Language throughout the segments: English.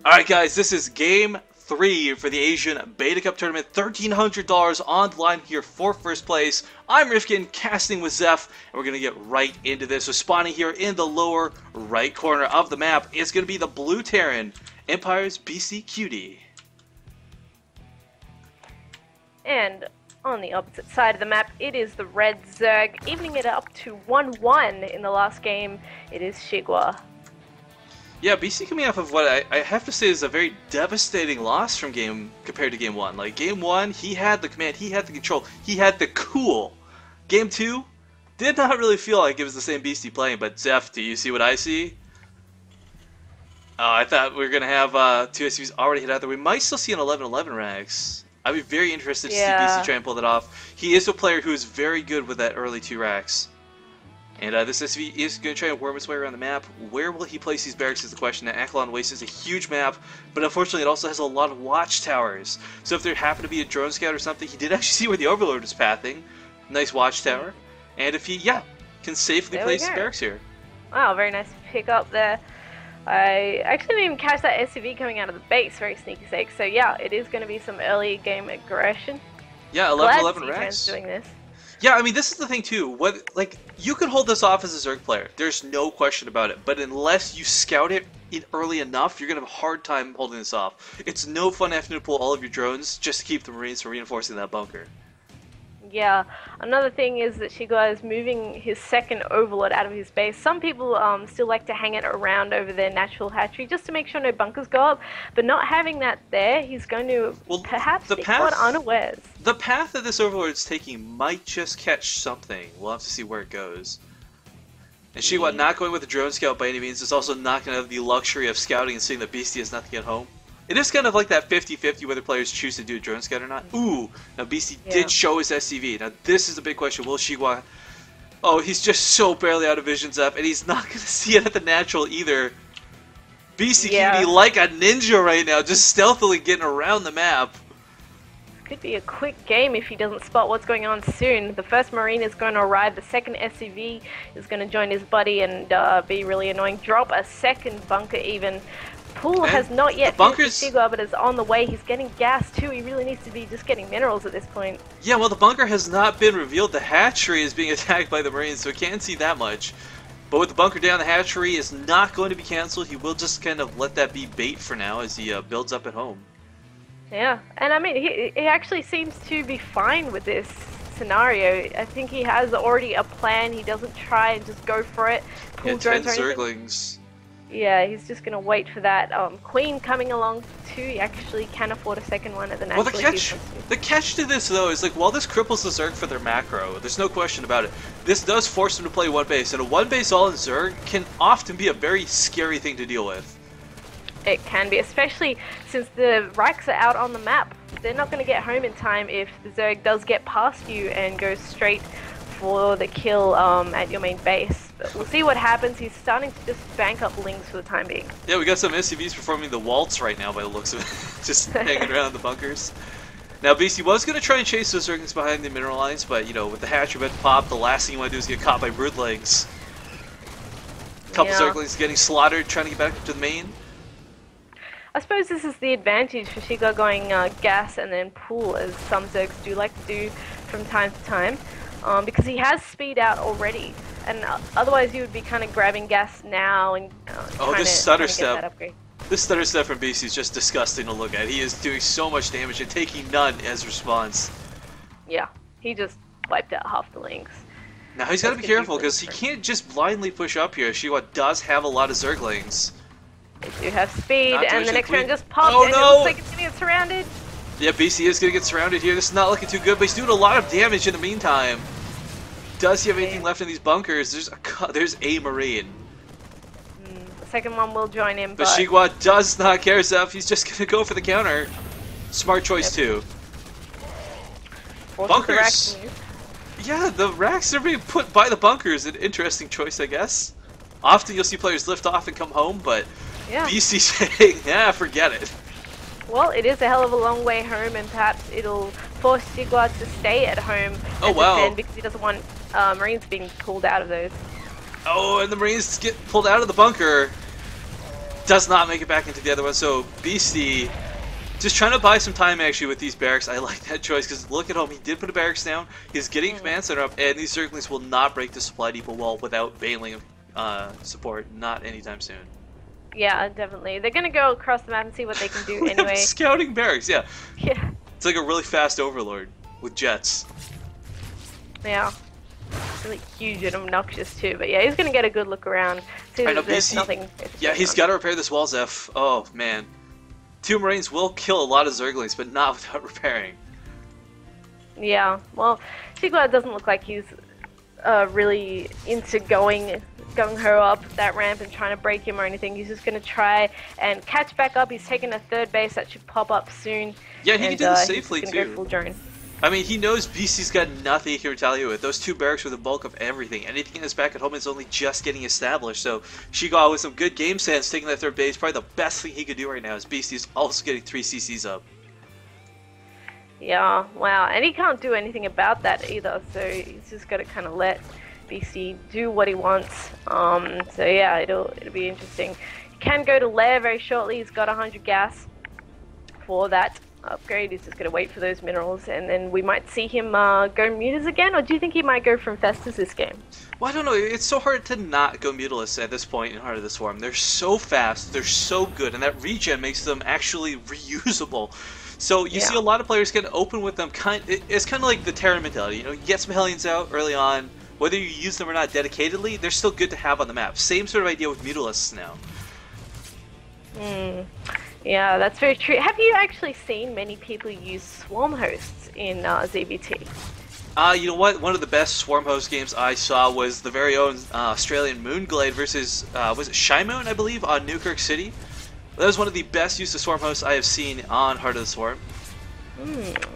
Alright guys, this is game 3 for the Asian Beta Cup tournament. $1,300 on the line here for first place. I'm Rifkin, casting with Zeph, and we're going to get right into this. So spawning here in the lower right corner of the map is going to be the blue Terran, Empire.Beastyqt. And on the opposite side of the map, it is the red Zerg, evening it up to 1-1 in the last game. It is Xi.Gua. Yeah, BC coming off of what I have to say is a very devastating loss from compared to game 1. Like, game 1, he had the command, he had the control, he had the cool. Game 2, did not really feel like it was the same Beastie playing, but Zeph, do you see what I see? Oh, I thought we were going to have two SUVs already hit out there. We might still see an 11-11 racks. I'd be very interested to see BC try and pull that off. He is a player who is very good with that early 2 racks. And this SV is going to try and worm its way around the map. Where will he place these barracks is the question. Now, Akalon Waste is a huge map, but unfortunately it also has a lot of watchtowers. So if there happened to be a drone scout or something, he did actually see where the Overlord is pathing. Nice watchtower. And if he, can safely place his barracks here. Wow, very nice pick up there. I actually didn't even catch that SUV coming out of the base, very sneaky sake. So yeah, it is going to be some early game aggression. Yeah, 11-11 racks. Doing this. Yeah, I mean, this is the thing, too. You can hold this off as a Zerg player. There's no question about it. But unless you scout it in early enough, you're going to have a hard time holding this off. It's no fun having to pull all of your drones just to keep the Marines from reinforcing that bunker. Yeah, another thing is that Xi.Gua is moving his second Overlord out of his base. Some people still like to hang it around over their natural hatchery just to make sure no bunkers go up, but not having that there, he's going to perhaps be caught unawares. The path that this Overlord is taking might just catch something. We'll have to see where it goes. And Xi.Gua not going with the drone scout by any means is also not going to have the luxury of scouting and seeing that Beastie has nothing at home. It is kind of like that 50-50 whether players choose to do a drone scout or not. Ooh, now Beastie did show his SCV. Now this is a big question. Will Xi.Gua... Oh, he's just so barely out of visions up, and he's not going to see it at the natural either. BaseTradeTV like a ninja right now, just stealthily getting around the map. Could be a quick game if he doesn't spot what's going on soon. The first Marine is going to arrive, the second SCV is going to join his buddy and be really annoying. Drop a second bunker even. Pool has not yet finished Xi.Gua, but is on the way. He's getting gas too. He really needs to be just getting minerals at this point. Yeah, well, the bunker has not been revealed. The hatchery is being attacked by the Marines, so he can't see that much. But with the bunker down, the hatchery is not going to be cancelled. He will just kind of let that be bait for now as he builds up at home. Yeah, and I mean, he actually seems to be fine with this scenario. I think he has already a plan. He doesn't try and just go for it. Pull drones 10 Zerglings. Yeah, he's just going to wait for that Queen coming along too. He actually can afford a second one at the natural. Well, the catch to this, though, is like, while this cripples the Zerg for their macro, there's no question about it, this does force them to play one base, and a one base all in Zerg can often be a very scary thing to deal with. It can be, especially since the Reichs are out on the map. They're not going to get home in time if the Zerg does get past you and goes straight for the kill at your main base. But we'll see what happens. He's starting to just bank up lings for the time being. Yeah, we got some SCVs performing the waltz right now by the looks of it. Just hanging around the bunkers. Now, BC was going to try and chase those Zerglings behind the mineral lines, but, you know, with the hatchery about to pop, the last thing you want to do is get caught by broodlings. A couple Zerglings getting slaughtered, trying to get back up to the main. I suppose this is the advantage for Xi.Gua going gas and then pool, as some Zergs do like to do from time to time, because he has speed out already. And otherwise you would be kind of grabbing gas now and this stutter step. This stutter step from BC is just disgusting to look at. He is doing so much damage and taking none as response. Yeah, he just wiped out half the links. Now he's got to be careful because he can't just blindly push up here. Xi.Gua does have a lot of Zerglings. They do have speed, and the next round just popped, and it looks like it's going to get surrounded. Yeah, BC is going to get surrounded here. This is not looking too good, but he's doing a lot of damage in the meantime. Does he have anything left in these bunkers? There's a Marine. The second one will join him, but Xi.Gua does not care, Zeph. He's just going to go for the counter. Smart choice, too. Bunkers. Yeah, the racks are being put by the bunkers. An interesting choice, I guess. Often you'll see players lift off and come home, but BC saying, yeah, forget it. Well, it is a hell of a long way home, and perhaps it'll force Xi.Gua to stay at home and defend because he doesn't want Marines being pulled out of those. Oh, and the Marines get pulled out of the bunker. Does not make it back into the other one. So Beastie just trying to buy some time actually with these barracks. I like that choice because look at him. He did put a barracks down. He's getting command center up, and these Zerglings will not break the supply depot wall without bailing support. Not anytime soon. Yeah, definitely. They're gonna go across the map and see what they can do anyway. Scouting barracks, yeah. Yeah. It's like a really fast overlord with jets. Yeah. Really huge and obnoxious too, but yeah, he's gonna get a good look around. See that there's nothing. Yeah, he's got to repair this wall, Zeph. Oh man, 2 Marines will kill a lot of Zerglings, but not without repairing. Yeah, well, Xi.Gua doesn't look like he's really into going her up that ramp and trying to break him or anything. He's just gonna try and catch back up. He's taking a 3rd base that should pop up soon. Yeah, he can do this safely he's too. go full drone. I mean, he knows BC's got nothing he can retaliate with. Those 2 barracks are the bulk of everything. Anything in his back at home is only just getting established. So Xi.Gua with some good game sense taking that 3rd base. Probably the best thing he could do right now is BC's also getting 3 CCs up. Yeah, wow, and he can't do anything about that either. So he's just got to kind of let BC do what he wants. So yeah, it'll be interesting. He can go to lair very shortly. He's got 100 gas for that upgrade. He's just going to wait for those minerals, and then we might see him go mutas again, or do you think he might go from Festus this game? Well, I don't know. It's so hard to not go mutalist at this point in Heart of the Swarm. They're so fast, they're so good, and that regen makes them actually reusable. So you see a lot of players get open with them. It's kind of like the Terran mentality. You know, you get some Hellions out early on. Whether you use them or not dedicatedly, they're still good to have on the map. Same sort of idea with mutalists now. Yeah, that's very true. Have you actually seen many people use swarm hosts in ZBT? You know what? One of the best swarm host games I saw was the very own Australian Moonglade versus, was it Shymoon, I believe, on Newkirk City? That was one of the best use of swarm hosts I have seen on Heart of the Swarm.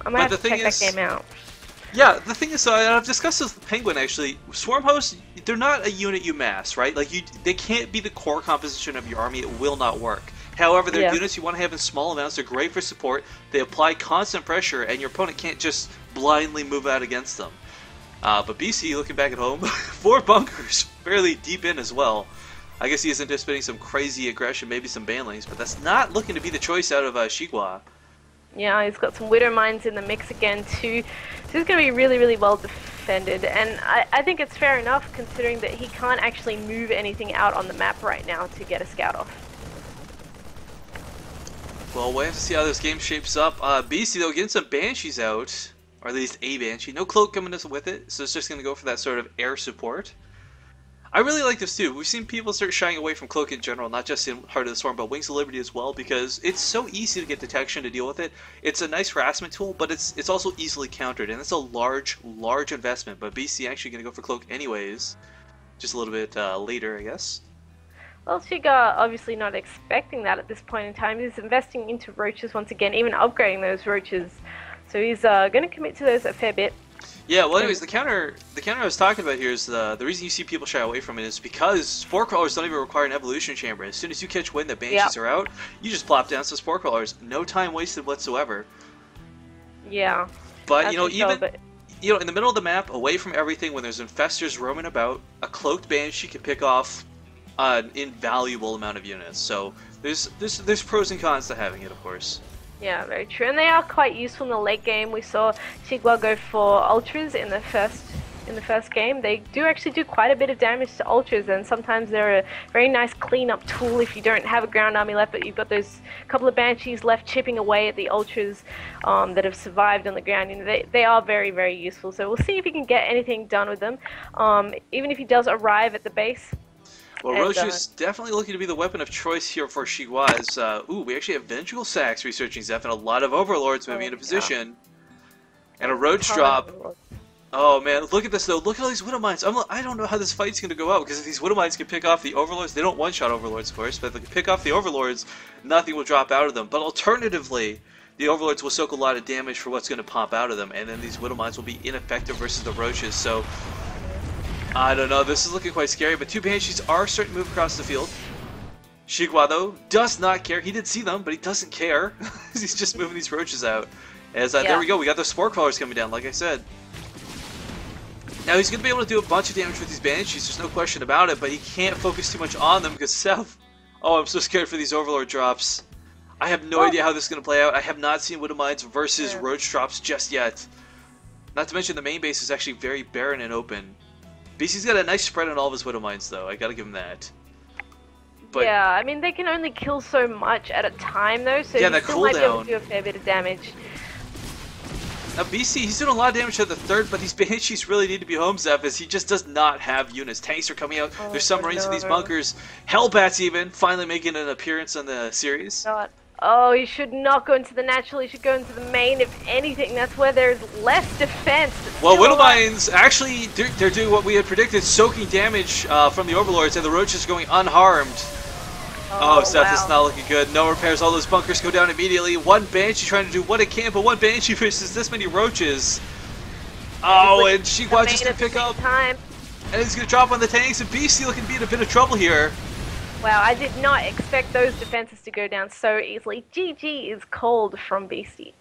I might have to check that game out. Yeah, the thing is, I've discussed this with Penguin actually. Swarm hosts, they're not a unit you mass, right? Like they can't be the core composition of your army. It will not work. However, they're units you want to have in small amounts. They're great for support. They apply constant pressure, and your opponent can't just blindly move out against them. But BC, looking back at home, 4 bunkers, fairly deep in as well. I guess he is anticipating some crazy aggression, maybe some banlings, but that's not looking to be the choice out of Xi.Gua. Yeah, he's got some Widow Mines in the mix again too. So he's going to be really, really well defended. And I think it's fair enough considering that he can't actually move anything out on the map right now to get a scout off. Well, we'll have to see how this game shapes up. BC, though, getting some Banshees out, or at least a Banshee. No Cloak coming with it, so it's just going to go for that sort of air support. I really like this too. We've seen people start shying away from Cloak in general, not just in Heart of the Storm, but Wings of Liberty as well, because it's so easy to get detection to deal with it. It's a nice harassment tool, but it's also easily countered, and it's a large investment. But BC actually going to go for Cloak anyways, just a little bit later, I guess. Well, Xi.Gua obviously not expecting that at this point in time. He's investing into roaches once again, even upgrading those roaches. So he's going to commit to those a fair bit. Yeah, well anyways, the counter I was talking about here is the reason you see people shy away from it is because Spore Crawlers don't even require an evolution chamber. As soon as you catch wind that Banshees are out, you just plop down some Spore Crawlers. No time wasted whatsoever. Yeah. But, you know, you know, in the middle of the map, away from everything, when there's infestors roaming about, a cloaked Banshee can pick off an invaluable amount of units. So there's pros and cons to having it, of course. Yeah, very true. And they are quite useful in the late game. We saw Xi.Gua go for ultras in the first game. They do actually do quite a bit of damage to ultras, and sometimes they're a very nice cleanup tool if you don't have a ground army left, but you've got those couple of Banshees left chipping away at the ultras that have survived on the ground. You know, they are very, very useful. So we'll see if he can get anything done with them. Even if he does arrive at the base. Well, Roach is definitely looking to be the weapon of choice here for Xi.Gua. Ooh, we actually have Vengeful Sacks researching Zeph, and a lot of Overlords maybe in a position. And a Roach drop. Oh man, look at this though. Look at all these Widow Mines. I don't know how this fight's going to go out, because if these Widow Mines can pick off the Overlords, they don't one-shot Overlords, of course, but if they can pick off the Overlords, nothing will drop out of them. But alternatively, the Overlords will soak a lot of damage for what's going to pop out of them, and then these Widow Mines will be ineffective versus the Roaches. So I don't know, this is looking quite scary, but 2 Banshees are starting to move across the field. Xi.Gua, though, does not care. He did see them, but he doesn't care. He's just moving these Roaches out. As there we go, we got those Spore Crawlers coming down, like I said. Now, he's going to be able to do a bunch of damage with these Banshees, there's no question about it, but he can't focus too much on them, because Seth Oh, I'm so scared for these Overlord drops. I have no Well, idea how this is going to play out. I have not seen Widow Mines versus Yeah. Roach drops just yet. Not to mention the main base is actually very barren and open. BC's got a nice spread on all of his Widow Mines, though. I gotta give him that. But yeah, I mean, they can only kill so much at a time, though, so Yeah, you that still might be able cooldown. to do a fair bit of damage. now BC, he's doing a lot of damage to the third, but these Banshees really need to be home Zeph, as he just does not have units. Tanks are coming out. Oh, There's submarines in these no. bunkers. Hellbats even finally making an appearance on the series. God. Oh, you should not go into the natural, you should go into the main. If anything, that's where there's less defense. But Well, still Widow a lot. Mines actually they're doing what we had predicted, soaking damage from the Overlords, and the Roaches going unharmed. Oh, Seth, wow. it's not looking good. No repairs. All those bunkers go down immediately. One Banshee trying to do what it can, but one Banshee versus this many Roaches. Oh, and Xi.Gua just gonna pick up, Time. and he's gonna drop on the tanks, and BC looking to be in a bit of trouble here. Wow, I did not expect those defenses to go down so easily. GG is cold from BaseTradeTV.